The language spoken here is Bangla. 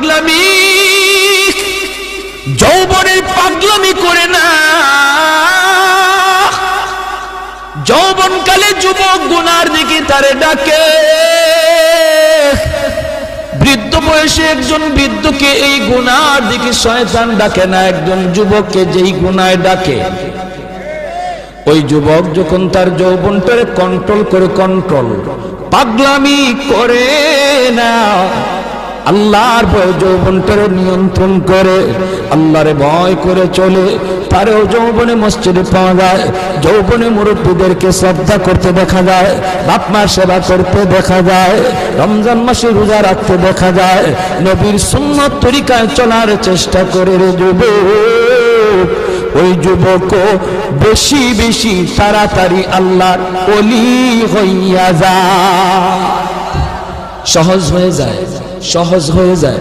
পাগলামি, যৌবনের পাগলামি করে না। যৌবনকালে যুবক গুনার দিকে তারে ডাকে, বৃদ্ধ বয়সে একজন বৃদ্ধকে এই গুনার দিকে শয়তান ডাকে না, একজন যুবককে যেই গুনায় ডাকে, ওই যুবক যখন তার যৌবনটারে কন্ট্রোল করে, পাগলামি করে না, আল্লাহর ভয় যৌবনটারে নিয়ন্ত্রণ করে, আল্লাহর ভয় করে চলে, তারেও যৌবনে মসজিদে পাওয়া যায়, যৌবনে মুরব্বীদেরকে শ্রদ্ধা করতে দেখা যায়, বাপ মার সেবা করতে দেখা যায়, রমজান মাসে রোজা রাখতে দেখা যায়, নবীর সুন্নাত তরিকায় চলার চেষ্টা করে রে যুবক। ওই যুবকও বেশি বেশি তাড়াতাড়ি আল্লাহর ওলি হইয়া যায়, সহজ হয়ে যায়।